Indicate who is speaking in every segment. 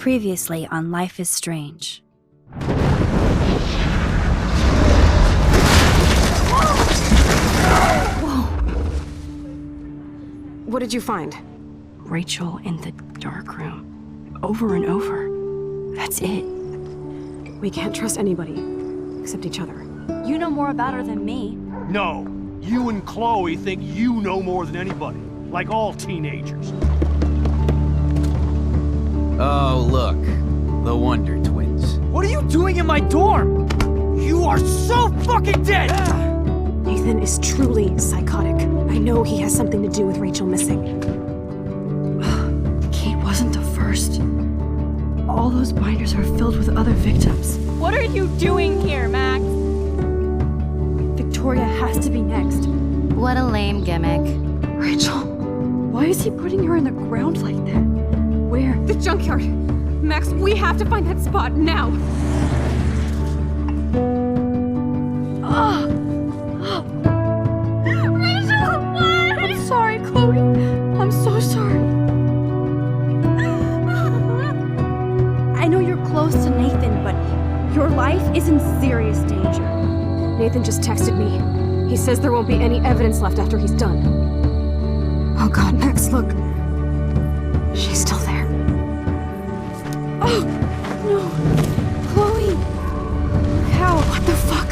Speaker 1: Previously on Life is Strange.
Speaker 2: Whoa! What did you find?
Speaker 3: Rachel in the dark room. Over and over. That's it.
Speaker 2: We can't trust anybody, except each other.
Speaker 3: You know more about her than me.
Speaker 4: No. You and Chloe think you know more than anybody. Like all teenagers.
Speaker 5: Oh, look. The Wonder Twins.
Speaker 6: What are you doing in my dorm? You are so fucking dead!
Speaker 2: Nathan is truly psychotic. I know he has something to do with Rachel missing.
Speaker 3: Kate wasn't the first. All those binders are filled with other victims.
Speaker 7: What are you doing here, Max?
Speaker 3: Victoria has to be next.
Speaker 1: What a lame gimmick.
Speaker 3: Rachel, why is he putting her in the ground like that? Where?
Speaker 7: The junkyard. Max, we have to find that spot now.
Speaker 3: Rachel, what? I'm sorry, Chloe. I'm so sorry. I know you're close to Nathan, but your life is in serious danger.
Speaker 2: Nathan just texted me. He says there won't be any evidence left after he's done. Oh god, Max, look. She's still there.
Speaker 3: Oh, no. Chloe. How?
Speaker 2: What the fuck?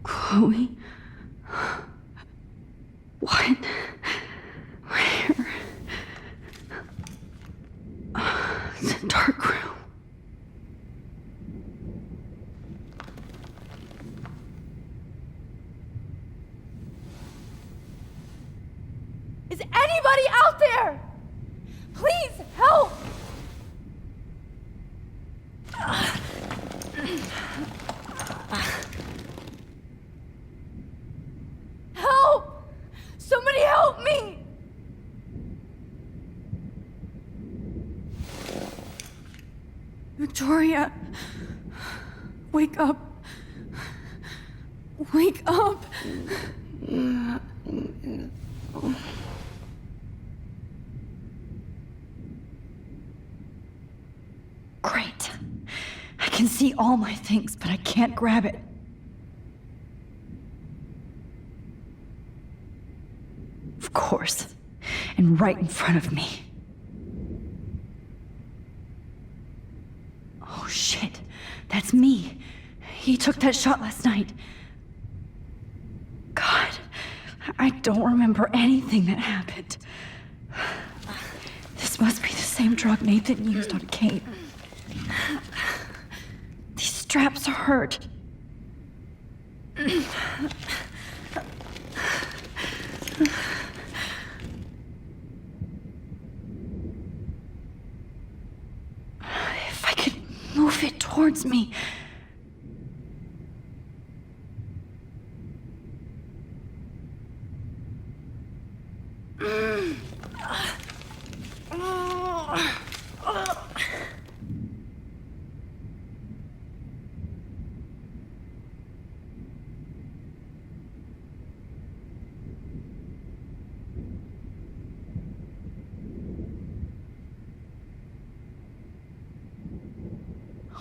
Speaker 3: Chloe? What? Where? The dark room.
Speaker 7: Is anybody out there? Please help! Help! Somebody help me!
Speaker 3: Victoria, wake up. Wake up. Great. I can see all my things, but I can't grab it. Of course. And right in front of me. That's me. He took that shot last night. God, I don't remember anything that happened. This must be the same drug Nathan used on Kate. These straps hurt. If I could move it towards me.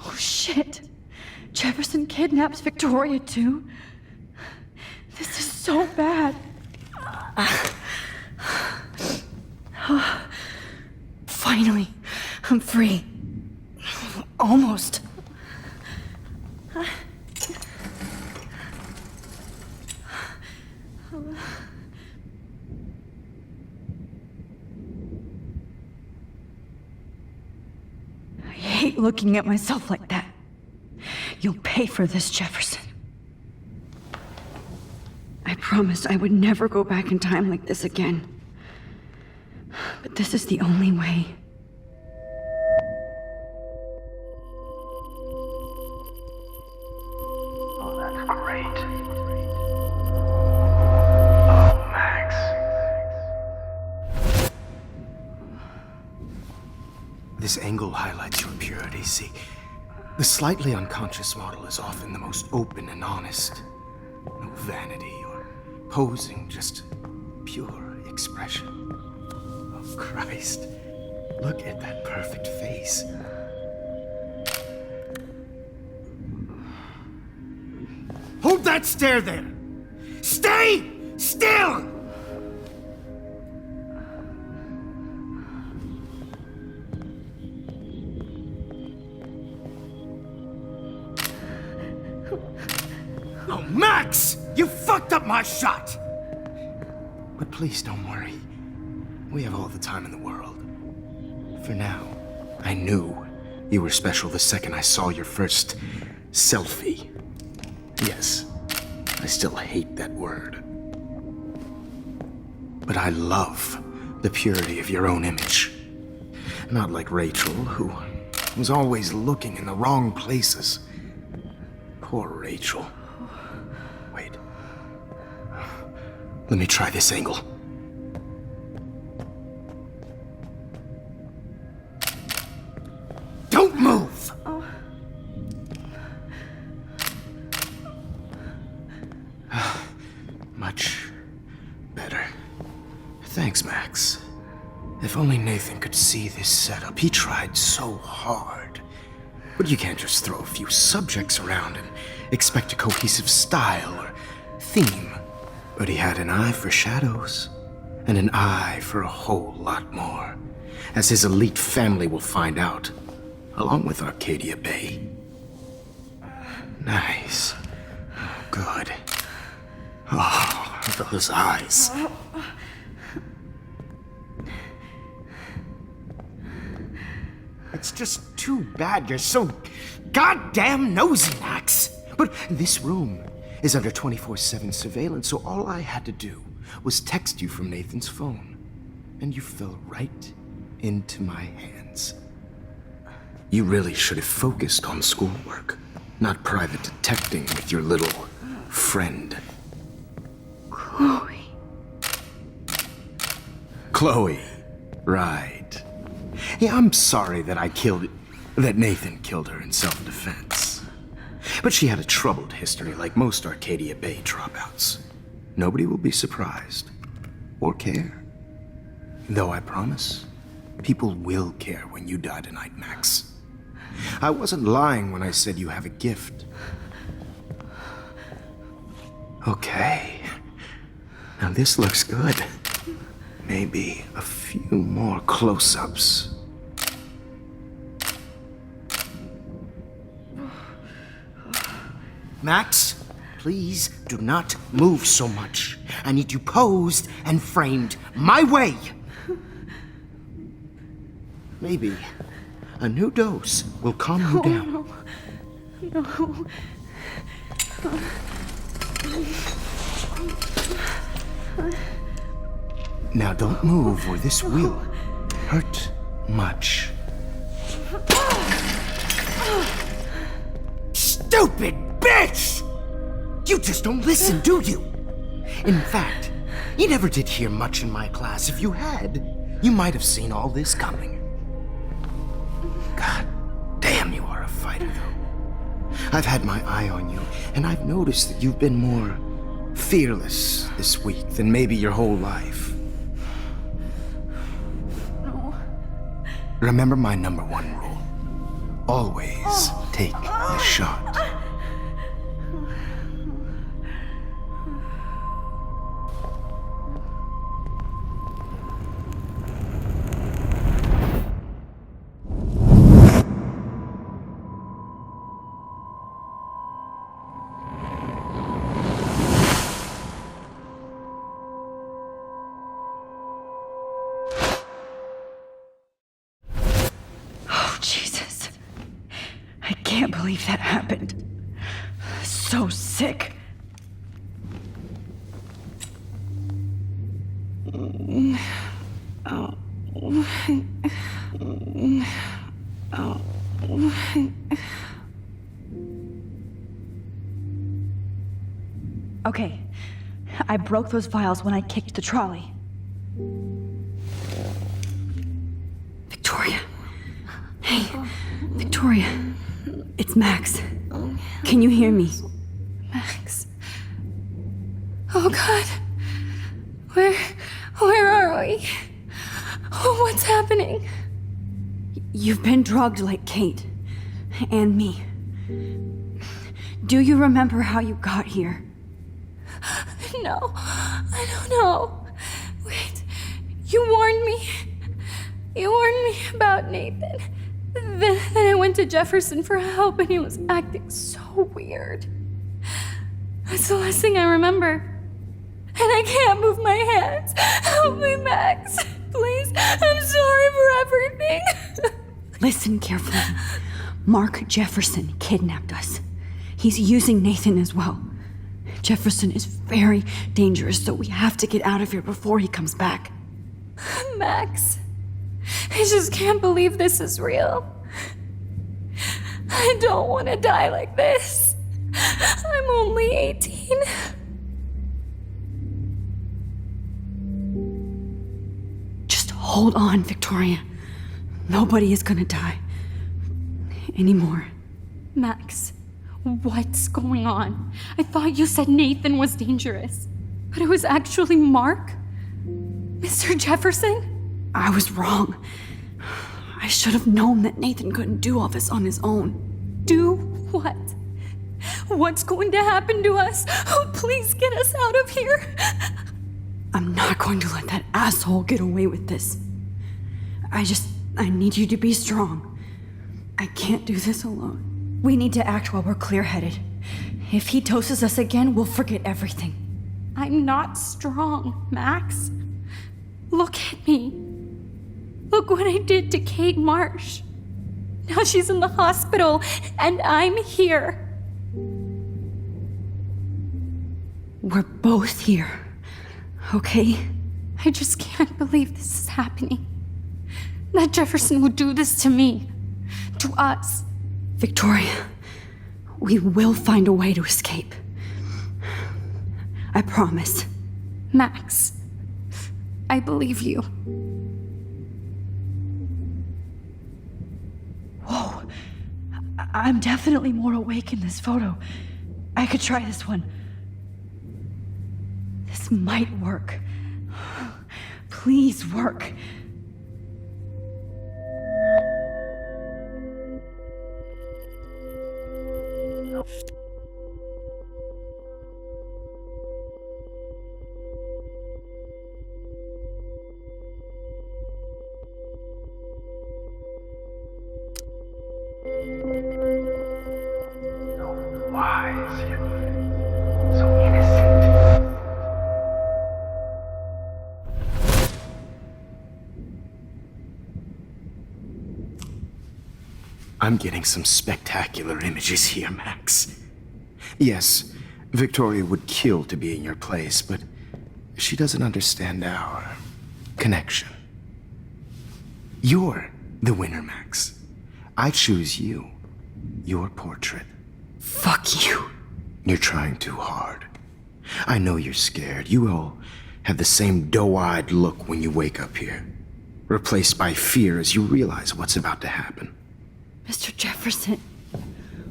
Speaker 3: Oh shit! Jefferson kidnaps Victoria too? This is so bad. Finally, I'm free. Almost. I hate looking at myself like that. You'll pay for this, Jefferson. I promised I would never go back in time like this again. But this is the only way.
Speaker 8: Oh, that's great. Oh, Max.
Speaker 9: This angle highlights your purity, see? The slightly unconscious model is often the most open and honest. No vanity or posing, just pure expression. Oh, Christ. Look at that perfect face. Hold that stare there! Stay still! Oh, Max! You fucked up my shot! But please don't worry. We have all the time in the world. For now, I knew you were special the second I saw your first selfie. Yes, I still hate that word. But I love the purity of your own image. Not like Rachel, who was always looking in the wrong places. Poor Rachel. Wait. Let me try this angle. Don't move! Much better. Thanks, Max. If only Nathan could see this setup. He tried so hard. But you can't just throw a few subjects around and expect a cohesive style or theme. But he had an eye for shadows, and an eye for a whole lot more, as his elite family will find out, along with Arcadia Bay. Nice. Good. Oh, those eyes. It's just too bad you're so goddamn nosy, Max. But this room is under 24/7 surveillance, so all I had to do was text you from Nathan's phone. And you fell right into my hands. You really should have focused on schoolwork, not private detecting with your little friend.
Speaker 3: Chloe.
Speaker 9: Chloe. Right. Yeah, I'm sorry that Nathan killed her in self-defense. But she had a troubled history like most Arcadia Bay dropouts. Nobody will be surprised. Or care. Though I promise, people will care when you die tonight, Max. I wasn't lying when I said you have a gift. Okay. Now this looks good. Maybe a few more close-ups. Max, please do not move so much. I need you posed and framed my way. Maybe a new dose will calm you down.
Speaker 3: No.
Speaker 9: Now don't move or this will hurt much. Stupid bitch! You just don't listen, do you? In fact, you never did hear much in my class. If you had, you might have seen all this coming. God damn, you are a fighter, though. I've had my eye on you, and I've noticed that you've been more fearless this week than maybe your whole life.
Speaker 3: No.
Speaker 9: Remember my #1 rule. Always take the shot.
Speaker 3: Jesus. I can't believe that happened. So sick. Okay, I broke those vials when I kicked the trolley. Victoria. Hey, Victoria. It's Max. Can you hear me?
Speaker 7: Max. Oh God. Where are we? Oh, what's happening?
Speaker 3: You've been drugged like Kate. And me. Do you remember how you got here?
Speaker 7: No, I don't know. Wait, you warned me. You warned me about Nathan. Then I went to Jefferson for help and he was acting so weird. That's the last thing I remember. And I can't move my hands. Help me, Max. Please, I'm sorry for everything.
Speaker 3: Listen carefully. Mark Jefferson kidnapped us. He's using Nathan as well. Jefferson is very dangerous, so we have to get out of here before he comes back.
Speaker 7: Max, I just can't believe this is real. I don't want to die like this. I'm only 18.
Speaker 3: Just hold on, Victoria. Nobody is gonna die. Anymore.
Speaker 7: Max, what's going on? I thought you said Nathan was dangerous, but it was actually Mark? Mr. Jefferson?
Speaker 3: I was wrong. I should have known that Nathan couldn't do all this on his own.
Speaker 7: Do what? What's going to happen to us? Oh, please get us out of here.
Speaker 3: I'm not going to let that asshole get away with this. I need you to be strong. I can't do this alone. We need to act while we're clear-headed. If he doses us again, we'll forget everything.
Speaker 7: I'm not strong, Max. Look at me. Look what I did to Kate Marsh. Now she's in the hospital, and I'm here.
Speaker 3: We're both here, okay?
Speaker 7: I just can't believe this is happening. That Jefferson would do this to me. To us.
Speaker 3: Victoria, we will find a way to escape. I promise.
Speaker 7: Max, I believe you.
Speaker 3: Whoa. I'm definitely more awake in this photo. I could try this one. This might work. Please work.
Speaker 8: Wise yet
Speaker 9: I'm getting some spectacular images here, Max. Yes, Victoria would kill to be in your place, but she doesn't understand our connection. You're the winner, Max. I choose you. Your portrait.
Speaker 3: Fuck you.
Speaker 9: You're trying too hard. I know you're scared. You all have the same doe-eyed look when you wake up here, replaced by fear as you realize what's about to happen.
Speaker 3: Mr. Jefferson,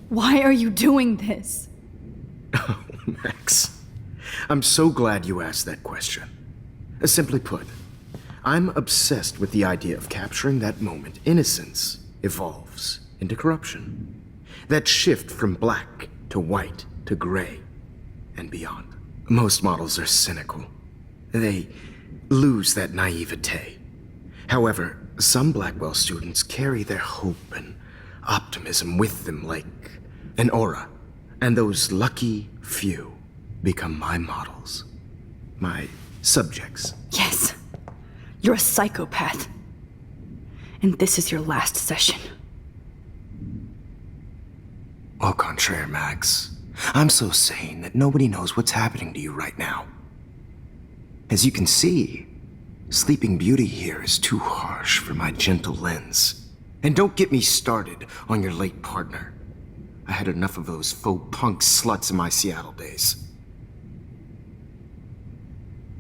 Speaker 3: why are you doing this?
Speaker 9: Oh, Max. I'm so glad you asked that question. Simply put, I'm obsessed with the idea of capturing that moment innocence evolves into corruption. That shift from black to white to gray and beyond. Most models are cynical. They lose that naivete. However, some Blackwell students carry their hope and optimism with them like an aura. And those lucky few become my models. My subjects.
Speaker 3: Yes. You're a psychopath. And this is your last session.
Speaker 9: Au contraire, Max. I'm so sane that nobody knows what's happening to you right now. As you can see, Sleeping Beauty here is too harsh for my gentle lens. And don't get me started on your late partner. I had enough of those faux punk sluts in my Seattle days.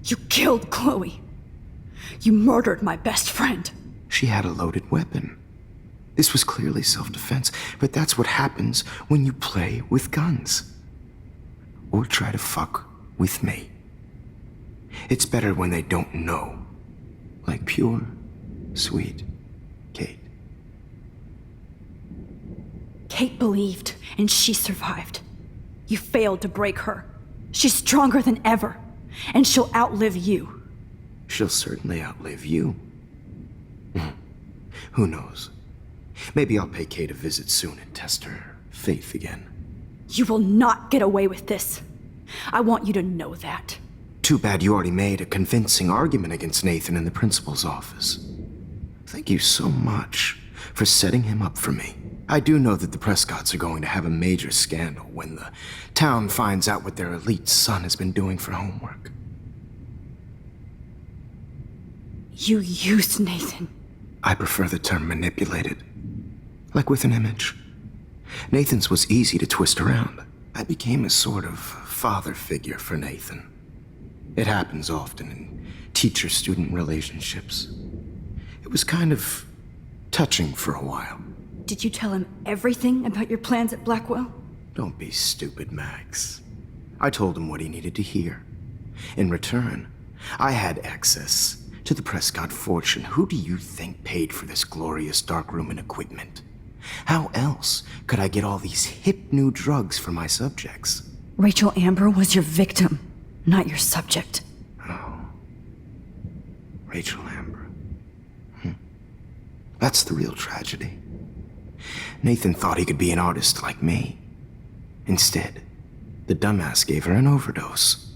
Speaker 3: You killed Chloe. You murdered my best friend.
Speaker 9: She had a loaded weapon. This was clearly self-defense, but that's what happens when you play with guns. Or try to fuck with me. It's better when they don't know. Like pure, sweet Kate.
Speaker 3: Kate believed, and she survived. You failed to break her. She's stronger than ever, and she'll outlive you.
Speaker 9: She'll certainly outlive you. Who knows? Maybe I'll pay Kate a visit soon and test her faith again.
Speaker 3: You will not get away with this. I want you to know that.
Speaker 9: Too bad you already made a convincing argument against Nathan in the principal's office. Thank you so much for setting him up for me. I do know that the Prescotts are going to have a major scandal when the town finds out what their elite son has been doing for homework.
Speaker 3: You used Nathan.
Speaker 9: I prefer the term manipulated. Like with an image. Nathan's was easy to twist around. I became a sort of father figure for Nathan. It happens often in teacher-student relationships. It was kind of touching for a while.
Speaker 3: Did you tell him everything about your plans at Blackwell?
Speaker 9: Don't be stupid, Max. I told him what he needed to hear. In return, I had access to the Prescott fortune. Who do you think paid for this glorious darkroom and equipment? How else could I get all these hip new drugs for my subjects?
Speaker 3: Rachel Amber was your victim, not your subject.
Speaker 9: Oh. Rachel Amber. That's the real tragedy. Nathan thought he could be an artist like me. Instead, the dumbass gave her an overdose.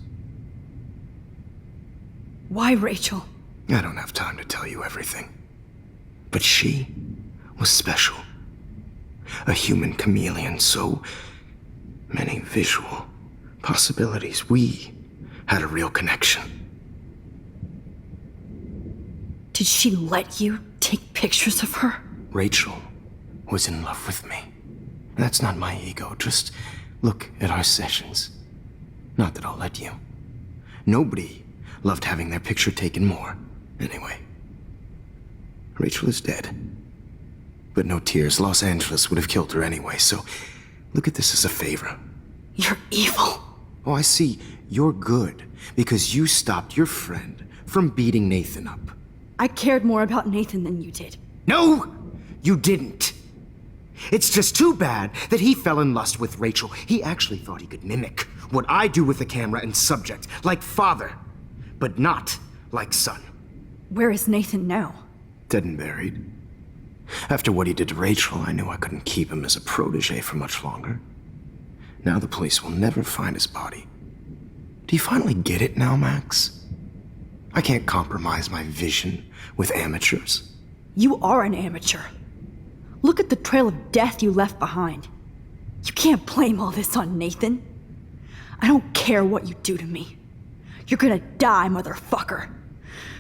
Speaker 3: Why Rachel?
Speaker 9: I don't have time to tell you everything. But she was special. A human chameleon, so many visual possibilities. We had a real connection.
Speaker 3: Did she let you take pictures of her?
Speaker 9: Rachel was in love with me. That's not my ego. Just look at our sessions. Not that I'll let you. Nobody loved having their picture taken more. Anyway, Rachel is dead. But no tears. Los Angeles would have killed her anyway, so look at this as a favor.
Speaker 3: You're evil.
Speaker 9: Oh, I see. You're good because you stopped your friend from beating Nathan up.
Speaker 3: I cared more about Nathan than you did.
Speaker 9: No, you didn't. It's just too bad that he fell in lust with Rachel. He actually thought he could mimic what I do with the camera and subject, like father, but not like son.
Speaker 3: Where is Nathan now?
Speaker 9: Dead and buried. After what he did to Rachel, I knew I couldn't keep him as a protege for much longer. Now the police will never find his body. Do you finally get it now, Max? I can't compromise my vision with amateurs.
Speaker 3: You are an amateur. Look at the trail of death you left behind. You can't blame all this on Nathan. I don't care what you do to me. You're gonna die, motherfucker.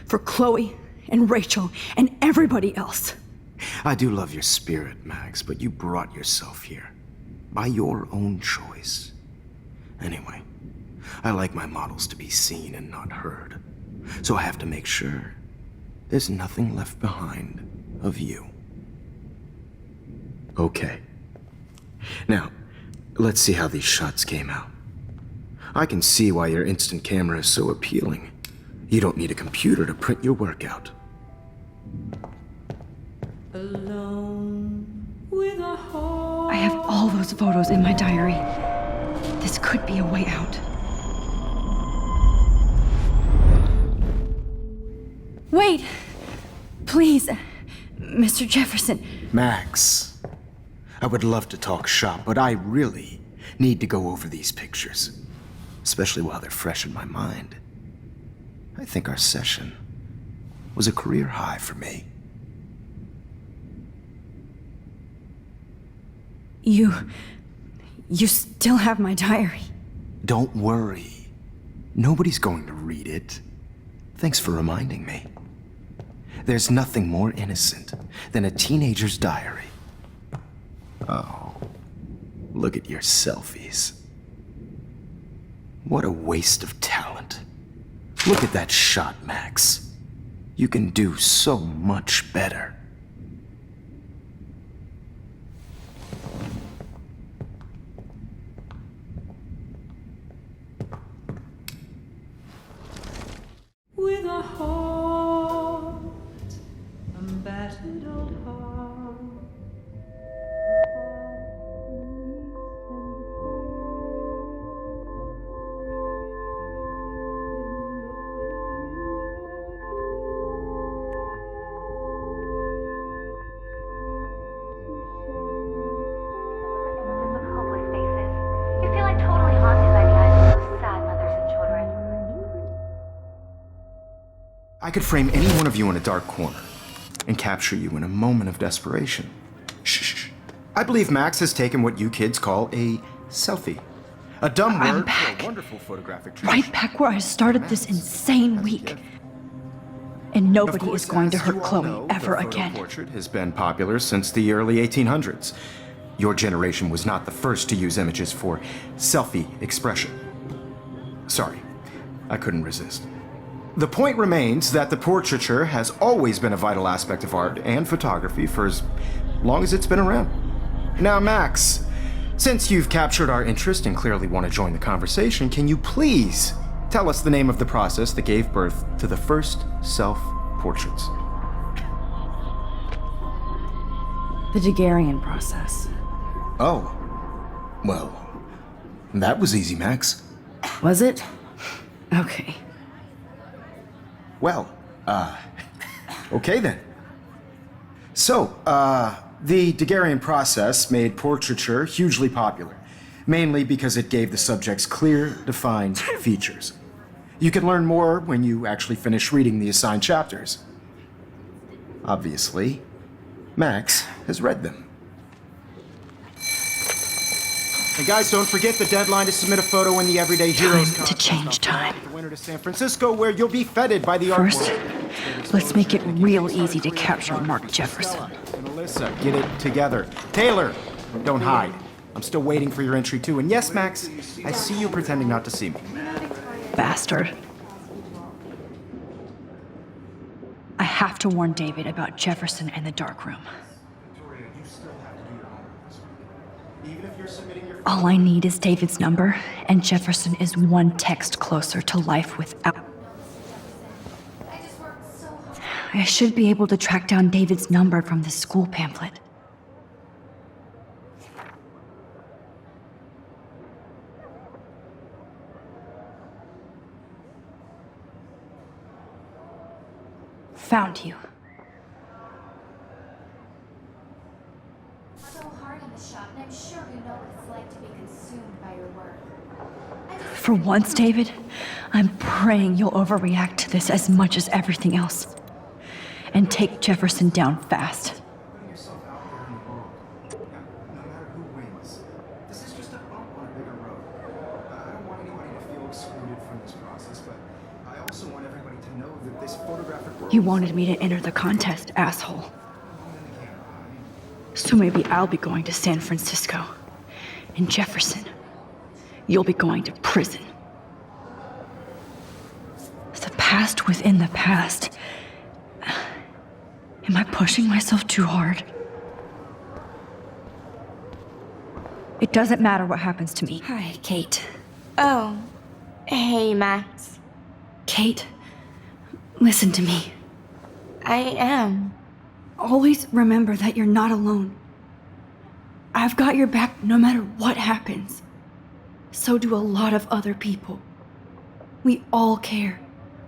Speaker 3: For Chloe and Rachel and everybody else.
Speaker 9: I do love your spirit, Max, but you brought yourself here. By your own choice. Anyway, I like my models to be seen and not heard. So I have to make sure there's nothing left behind of you. Okay. Now, let's see how these shots came out. I can see why your instant camera is so appealing. You don't need a computer to print your work out.
Speaker 3: I have all those photos in my diary. This could be a way out. Wait! Please, Mr. Jefferson.
Speaker 9: Max, I would love to talk shop, but I really need to go over these pictures. Especially while they're fresh in my mind. I think our session was a career high for me.
Speaker 3: You still have my diary.
Speaker 9: Don't worry. Nobody's going to read it. Thanks for reminding me. There's nothing more innocent than a teenager's diary. Oh, look at your selfies. What a waste of talent. Look at that shot, Max. You can do so much better.
Speaker 10: With a heart, a battered old heart.
Speaker 11: Images of hopeless faces. You feel like totally haunted by the eyes of those sad mothers and children.
Speaker 9: I could frame any one of you in a dark corner and capture you in a moment of desperation. Shh. I believe Max has taken what you kids call a selfie. A dumb
Speaker 3: I'm
Speaker 9: word
Speaker 3: back.
Speaker 9: for a wonderful photographic tradition.
Speaker 3: Right back where I started this insane week. And
Speaker 9: Of
Speaker 3: nobody
Speaker 9: course,
Speaker 3: is going to
Speaker 9: as
Speaker 3: hurt
Speaker 9: you all
Speaker 3: Chloe
Speaker 9: know,
Speaker 3: ever
Speaker 9: the photo
Speaker 3: again.
Speaker 9: portrait has been popular since the early 1800s. Your generation was not the first to use images for selfie expression. Sorry, I couldn't resist. The point remains that the portraiture has always been a vital aspect of art and photography for as long as it's been around. Now, Max, since you've captured our interest and clearly want to join the conversation, can you please tell us the name of the process that gave birth to the first self-portraits?
Speaker 3: The Daguerrean process.
Speaker 9: Oh, well, that was easy, Max.
Speaker 3: Was it? Okay.
Speaker 9: Well, okay then. So, the Daguerrean process made portraiture hugely popular, mainly because it gave the subjects clear, defined features. You can learn more when you actually finish reading the assigned chapters. Obviously, Max has read them. And guys, don't forget the deadline to submit a photo in the Everyday Heroes
Speaker 3: Time to change time.
Speaker 9: The winner to San Francisco, where you'll be feted by the art
Speaker 3: First,
Speaker 9: world.
Speaker 3: let's make it real easy to capture Mark Jefferson.
Speaker 9: And Alyssa, get it together. Taylor, don't hide. I'm still waiting for your entry too. And yes, Max, I see you pretending not to see me.
Speaker 3: Bastard. I have to warn David about Jefferson and the dark room. All I need is David's number, and Jefferson is one text closer to life without. I should be able to track down David's number from the school pamphlet. Found you.
Speaker 11: So hard in the shop, and I'm sure you know what it's like to be consumed by your work.
Speaker 3: For once, David, I'm praying you'll overreact to this as much as everything else. And take Jefferson down fast. You wanted me to enter the contest, asshole. So maybe I'll be going to San Francisco. And Jefferson, you'll be going to prison. The past within the past. Am I pushing myself too hard? It doesn't matter what happens to me.
Speaker 1: Hi, Kate.
Speaker 7: Oh, hey, Max.
Speaker 3: Kate, listen to me.
Speaker 7: I am.
Speaker 3: Always remember that you're not alone. I've got your back no matter what happens. So do a lot of other people. We all care.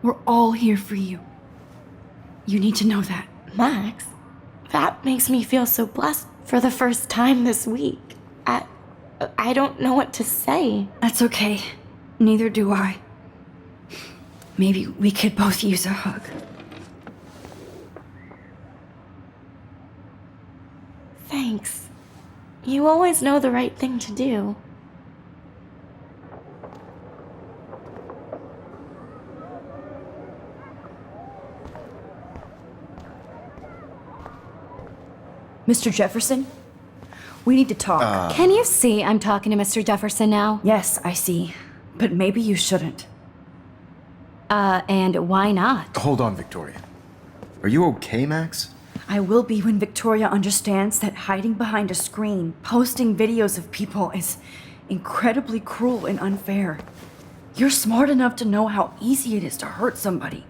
Speaker 3: We're all here for you. You need to know that.
Speaker 7: Max, that makes me feel so blessed for the first time this week. I don't know what to say.
Speaker 3: That's okay. Neither do I. Maybe we could both use a hug.
Speaker 7: Thanks. You always know the right thing to do.
Speaker 3: Mr. Jefferson? We need to talk.
Speaker 1: Can you see I'm talking to Mr. Jefferson now?
Speaker 3: Yes, I see. But maybe you shouldn't.
Speaker 1: And why not?
Speaker 9: Hold on, Victoria. Are you okay, Max?
Speaker 3: I will be when Victoria understands that hiding behind a screen, posting videos of people is incredibly cruel and unfair. You're smart enough to know how easy it is to hurt somebody,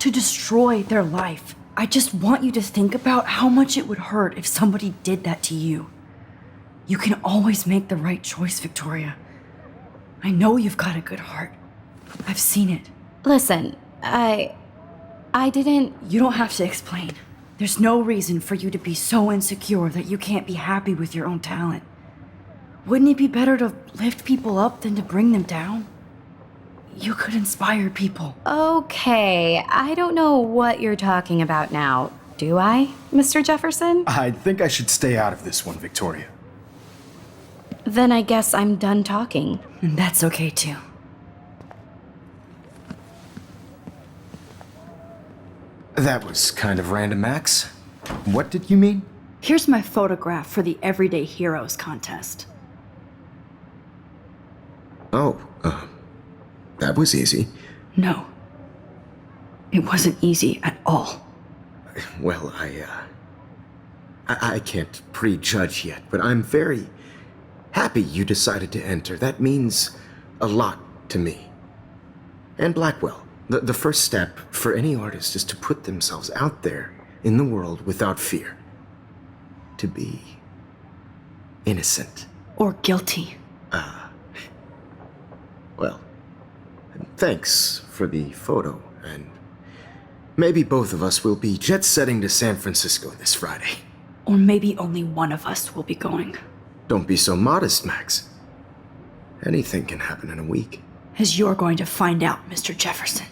Speaker 3: to destroy their life. I just want you to think about how much it would hurt if somebody did that to you. You can always make the right choice, Victoria. I know you've got a good heart. I've seen it.
Speaker 1: Listen, I didn't...
Speaker 3: You don't have to explain. There's no reason for you to be so insecure that you can't be happy with your own talent. Wouldn't it be better to lift people up than to bring them down? You could inspire people.
Speaker 1: Okay, I don't know what you're talking about now. Do I, Mr. Jefferson?
Speaker 9: I think I should stay out of this one, Victoria.
Speaker 1: Then I guess I'm done talking.
Speaker 3: And that's okay too.
Speaker 9: That was kind of random, Max. What did you mean?
Speaker 3: Here's my photograph for the Everyday Heroes contest.
Speaker 9: Oh, that was easy.
Speaker 3: No. It wasn't easy at all.
Speaker 9: Well, I can't prejudge yet, but I'm very happy you decided to enter. That means a lot to me. And Blackwell. The first step for any artist is to put themselves out there in the world without fear. To be innocent.
Speaker 3: Or guilty.
Speaker 9: Well, thanks for the photo, and maybe both of us will be jet-setting to San Francisco this Friday.
Speaker 3: Or maybe only one of us will be going.
Speaker 9: Don't be so modest, Max. Anything can happen in a week.
Speaker 3: As you're going to find out, Mr. Jefferson.